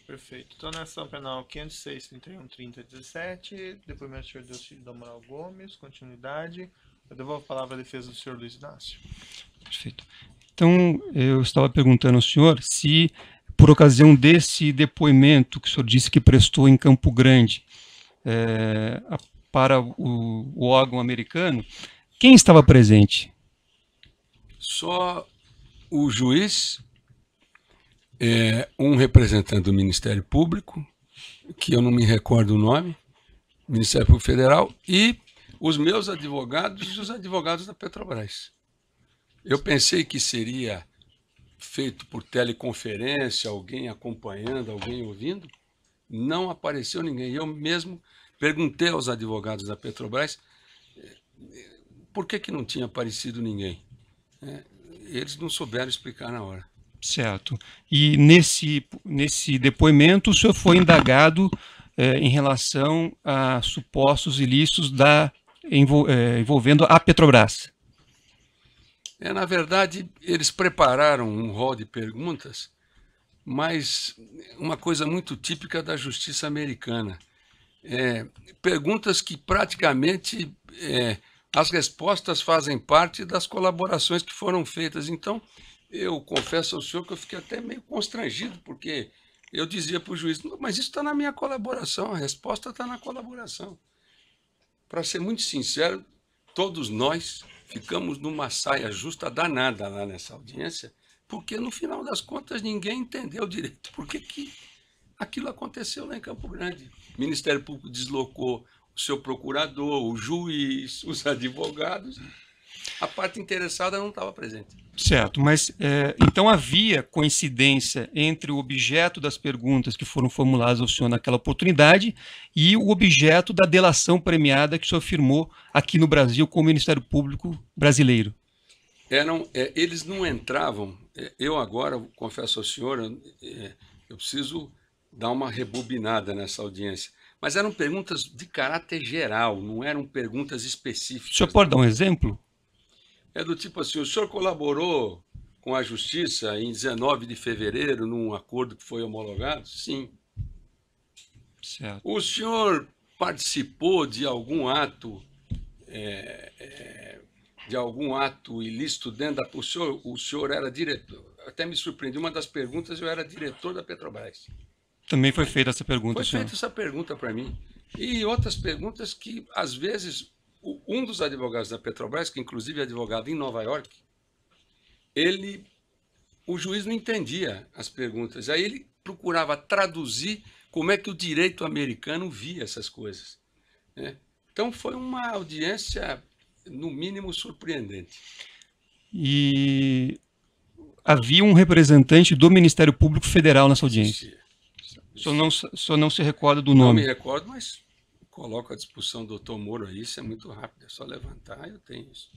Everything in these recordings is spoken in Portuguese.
Perfeito. Então, na ação penal 506.31.30.17, depoimento do senhor Delcídio do Amaral Gomes, continuidade. Eu devolvo a palavra à defesa do senhor Luiz Inácio. Perfeito. Então, eu estava perguntando ao senhor se, por ocasião desse depoimento que o senhor disse que prestou em Campo Grande para o órgão americano, quem estava presente? Só o juiz, um representante do Ministério Público, que eu não me recordo o nome, Ministério Público Federal, e os meus advogados e os advogados da Petrobras. Eu pensei que seria feito por teleconferência, alguém acompanhando, alguém ouvindo. Não apareceu ninguém. Eu mesmo perguntei aos advogados da Petrobras por que não tinha aparecido ninguém. Eles não souberam explicar na hora. Certo. E nesse depoimento o senhor foi indagado em relação a supostos ilícitos envolvendo a Petrobras. Na verdade, eles prepararam um rol de perguntas, mas uma coisa muito típica da justiça americana. Perguntas que praticamente as respostas fazem parte das colaborações que foram feitas. Então, eu confesso ao senhor que eu fiquei até meio constrangido, porque eu dizia para o juiz, mas isso está na minha colaboração, a resposta está na colaboração. Para ser muito sincero, todos nós ficamos numa saia justa danada lá nessa audiência, porque no final das contas ninguém entendeu direito por que aquilo aconteceu lá em Campo Grande. O Ministério Público deslocou o seu procurador, o juiz, os advogados. A parte interessada não estava presente. Certo, mas então havia coincidência entre o objeto das perguntas que foram formuladas ao senhor naquela oportunidade e o objeto da delação premiada que o senhor firmou aqui no Brasil com o Ministério Público brasileiro? Eles não entravam. Eu agora, confesso ao senhor, eu preciso dar uma rebobinada nessa audiência. Mas eram perguntas de caráter geral, não eram perguntas específicas. O senhor pode dar um exemplo? Do tipo assim, o senhor colaborou com a Justiça em 19 de fevereiro num acordo que foi homologado? Sim. Certo. O senhor participou de algum ato ilícito dentro da... O senhor era diretor, até me surpreendeu, uma das perguntas, eu era diretor da Petrobras. Também foi feita essa pergunta, senhor? Foi feita essa pergunta para mim. E outras perguntas que, às vezes... Um dos advogados da Petrobras, que inclusive é advogado em Nova York, o juiz não entendia as perguntas. Aí ele procurava traduzir como é que o direito americano via essas coisas. Então foi uma audiência, no mínimo, surpreendente. E havia um representante do Ministério Público Federal nessa audiência? O senhor não se recorda do nome? Não me recordo, mas... Coloco à disposição do doutor Moro aí, isso é muito rápido, é só levantar, eu tenho isso.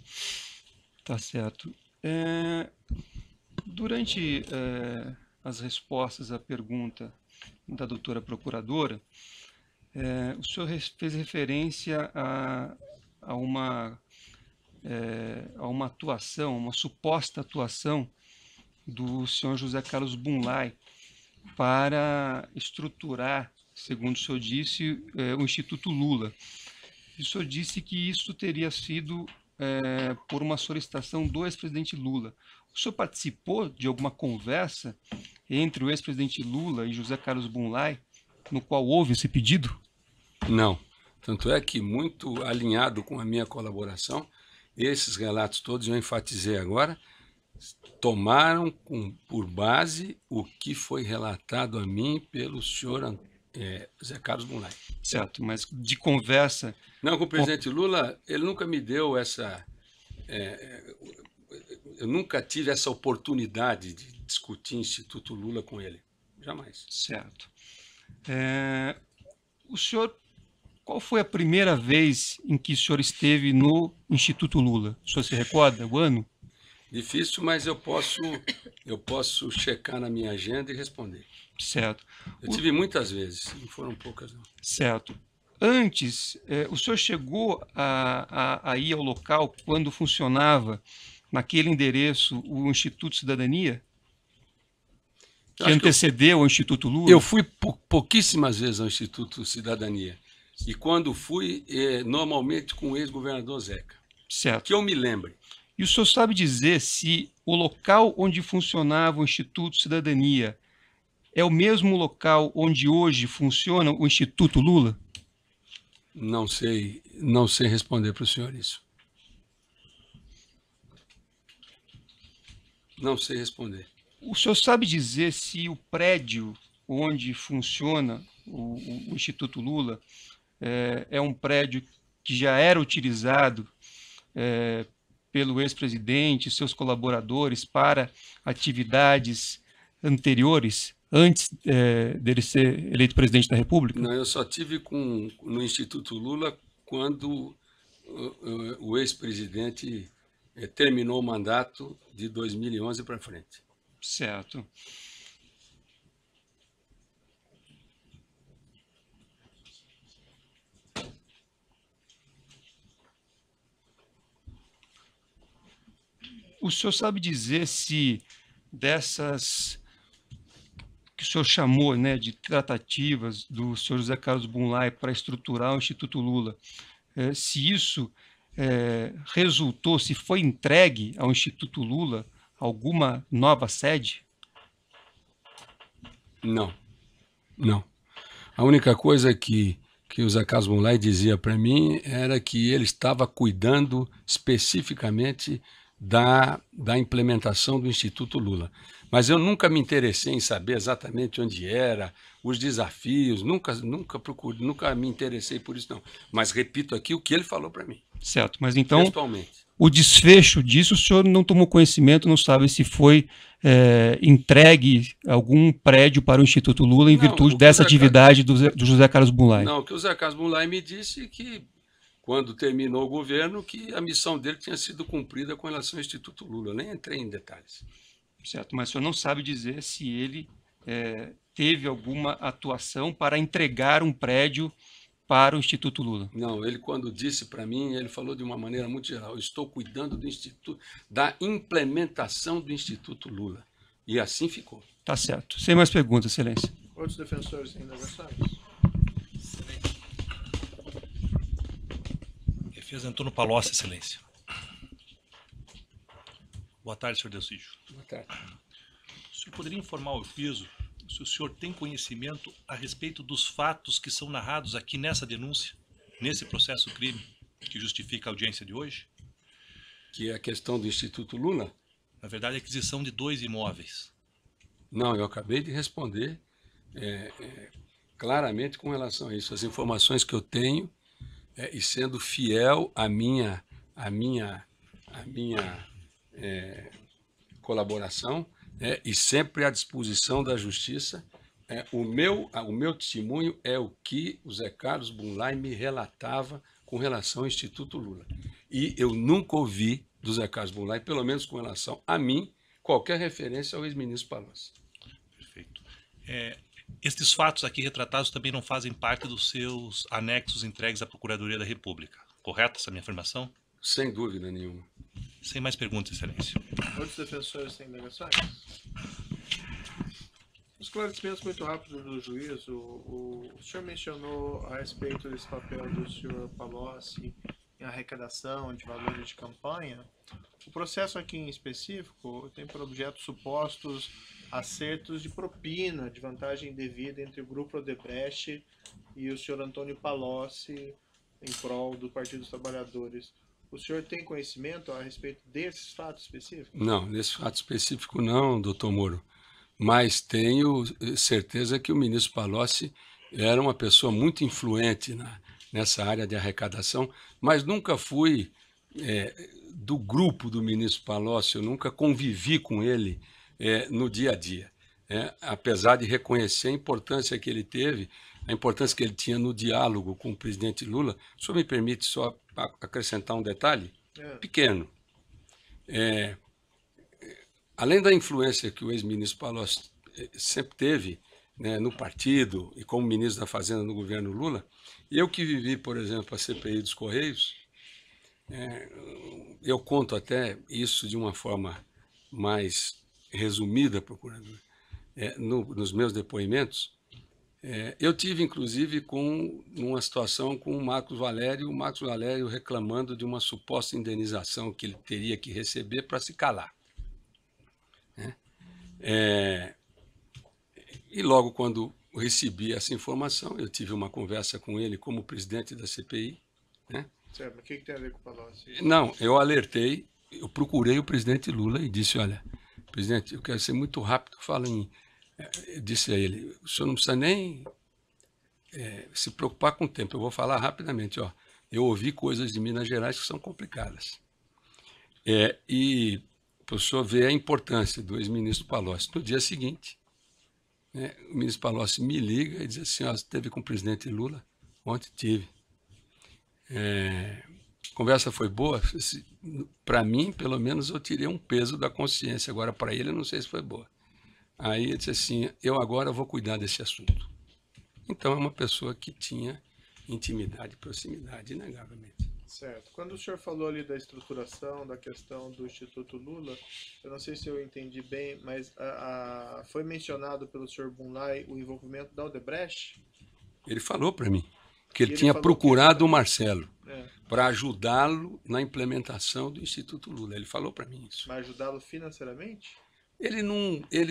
Tá certo. Durante as respostas à pergunta da doutora procuradora, o senhor fez referência a uma atuação, uma suposta atuação do senhor José Carlos Bunlai para estruturar, segundo o senhor disse, o Instituto Lula. O senhor disse que isso teria sido por uma solicitação do ex-presidente Lula. O senhor participou de alguma conversa entre o ex-presidente Lula e José Carlos Bunlai, no qual houve esse pedido? Não. Tanto é que, muito alinhado com a minha colaboração, esses relatos todos, eu enfatizei agora, tomaram por base o que foi relatado a mim pelo senhor Zé Carlos Bunlai. Certo, mas de conversa... Não, com o presidente Lula, ele nunca me deu essa... eu nunca tive essa oportunidade de discutir Instituto Lula com ele. Jamais. Certo. O senhor... Qual foi a primeira vez em que o senhor esteve no Instituto Lula? O senhor se recorda o ano? Difícil, mas eu posso checar na minha agenda e responder. Certo. Eu tive muitas vezes, não foram poucas, não. Certo. Antes, o senhor chegou a ir ao local quando funcionava naquele endereço o Instituto Cidadania? que antecedeu ao Instituto Lula? Eu fui pouquíssimas vezes ao Instituto Cidadania. E quando fui, normalmente com o ex-governador Zeca. Certo. Que eu me lembre. E o senhor sabe dizer se o local onde funcionava o Instituto Cidadania é o mesmo local onde hoje funciona o Instituto Lula? Não sei responder para o senhor isso. Não sei responder. O senhor sabe dizer se o prédio onde funciona o Instituto Lula é um prédio que já era utilizado pelo ex-presidente e seus colaboradores para atividades anteriores, antes dele ser eleito presidente da República? Não, eu só tive no Instituto Lula quando o ex-presidente terminou o mandato de 2011 para frente. Certo. O senhor sabe dizer se dessas que o senhor chamou, né, de tratativas do senhor José Carlos Bunlai para estruturar o Instituto Lula, se isso resultou, se foi entregue ao Instituto Lula alguma nova sede? Não, não. A única coisa que o José Carlos Bunlai dizia para mim era que ele estava cuidando especificamente da implementação do Instituto Lula. Mas eu nunca me interessei em saber exatamente onde era, os desafios, nunca me interessei por isso, não. Mas repito aqui o que ele falou para mim. Certo, mas então Textualmente. O desfecho disso o senhor não tomou conhecimento, não sabe se foi entregue algum prédio para o Instituto Lula em virtude dessa atividade do José Carlos Bunlai? Não, o que o José Carlos Bunlai me disse que quando terminou o governo, que a missão dele tinha sido cumprida com relação ao Instituto Lula. Eu nem entrei em detalhes. Certo, mas o senhor não sabe dizer se ele teve alguma atuação para entregar um prédio para o Instituto Lula? Não, ele quando disse para mim, ele falou de uma maneira muito geral, eu estou cuidando do Instituto, da implementação do Instituto Lula. E assim ficou. Tá certo. Sem mais perguntas, Excelência. Outros defensores têm indagações? Defesa Antônio Palocci, Excelência. Boa tarde, senhor Delcídio. Boa tarde. O senhor poderia informar ao juízo se o senhor tem conhecimento a respeito dos fatos que são narrados aqui nessa denúncia, nesse processo crime, que justifica a audiência de hoje? Que é a questão do Instituto Lula? Na verdade, a aquisição de 2 imóveis. Não, eu acabei de responder claramente com relação a isso. As informações que eu tenho, e sendo fiel à minha colaboração, e sempre à disposição da Justiça, o meu testemunho é o que o Zé Carlos Bunlai me relatava com relação ao Instituto Lula. E eu nunca ouvi do Zé Carlos Bunlai, pelo menos com relação a mim, qualquer referência ao ex-ministro Palocci. Perfeito. Estes fatos aqui retratados também não fazem parte dos seus anexos entregues à Procuradoria da República. Correta essa minha afirmação? Sem dúvida nenhuma. Sem mais perguntas, Excelência. Outros defensores têm indagações? Esclarecimentos muito rápidos do juízo. O senhor mencionou a respeito desse papel do senhor Palocci em arrecadação de valores de campanha. O processo aqui em específico tem por objeto supostos acertos de propina, de vantagem devida entre o Grupo Odebrecht e o senhor Antônio Palocci em prol do Partido dos Trabalhadores. O senhor tem conhecimento a respeito desses fatos específicos? Não, nesse fato específico não, doutor Moro. Mas tenho certeza que o ministro Palocci era uma pessoa muito influente nessa área de arrecadação, mas nunca fui do grupo do ministro Palocci, eu nunca convivi com ele no dia a dia. Apesar de reconhecer a importância que ele teve, a importância que ele tinha no diálogo com o presidente Lula. O senhor me permite só acrescentar um detalhe? Pequeno. Além da influência que o ex-ministro Palocci sempre teve, né, no partido e como ministro da Fazenda no governo Lula, eu que vivi, por exemplo, a CPI dos Correios, eu conto até isso de uma forma mais resumida, procurador. nos meus depoimentos, eu tive, inclusive, numa situação com o Marcos Valério reclamando de uma suposta indenização que ele teria que receber para se calar. Né? E logo quando recebi essa informação, eu tive uma conversa com ele como presidente da CPI. Né? Certo, mas o que tem a ver com o Palocci? Não, eu procurei o presidente Lula e disse, olha, presidente, eu quero ser muito rápido, eu disse a ele, o senhor não precisa nem se preocupar com o tempo, eu vou falar rapidamente. Ó, eu ouvi coisas de Minas Gerais que são complicadas. E o senhor vê a importância do ex-ministro Palocci. No dia seguinte, o ministro Palocci me liga e diz assim, ó, você esteve com o presidente Lula? Ontem tive. A conversa foi boa? Para mim, pelo menos, eu tirei um peso da consciência. Agora, para ele, eu não sei se foi boa. Aí ele disse assim, eu agora vou cuidar desse assunto. Então, é uma pessoa que tinha intimidade e proximidade, inegavelmente. Certo. Quando o senhor falou ali da estruturação, da questão do Instituto Lula, eu não sei se eu entendi bem, mas foi mencionado pelo senhor Bunlai o envolvimento da Odebrecht? Ele falou para mim que ele tinha procurado o Marcelo para ajudá-lo na implementação do Instituto Lula. Ele falou para mim isso. Mas ajudá-lo financeiramente? Ele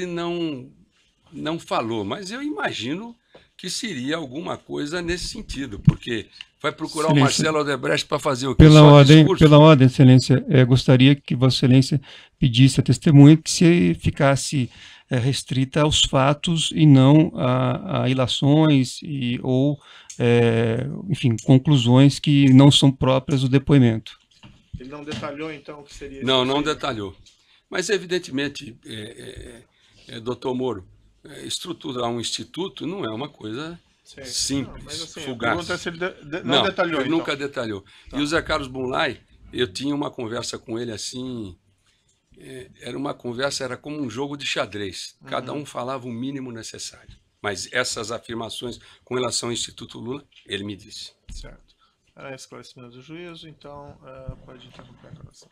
não falou, mas eu imagino que seria alguma coisa nesse sentido, porque vai procurar o Marcelo Odebrecht para fazer o quê? Pela ordem, Excelência, gostaria que Vossa Excelência pedisse a testemunha que se ficasse restrita aos fatos e não a ilações ou, enfim, conclusões que não são próprias do depoimento. Ele não detalhou, então, o que seria... Não detalhou. Mas, evidentemente, doutor Moro, estruturar um instituto não é uma coisa simples, mas, assim, fugaz. Se ele não detalhou, ele nunca detalhou. Tá. E o Zé Carlos Bunlai, eu tinha uma conversa com ele assim, era como um jogo de xadrez. Cada um falava o mínimo necessário. Mas essas afirmações com relação ao Instituto Lula, ele me disse. Certo. Era esclarecimento do juízo, então pode interromper a gravação.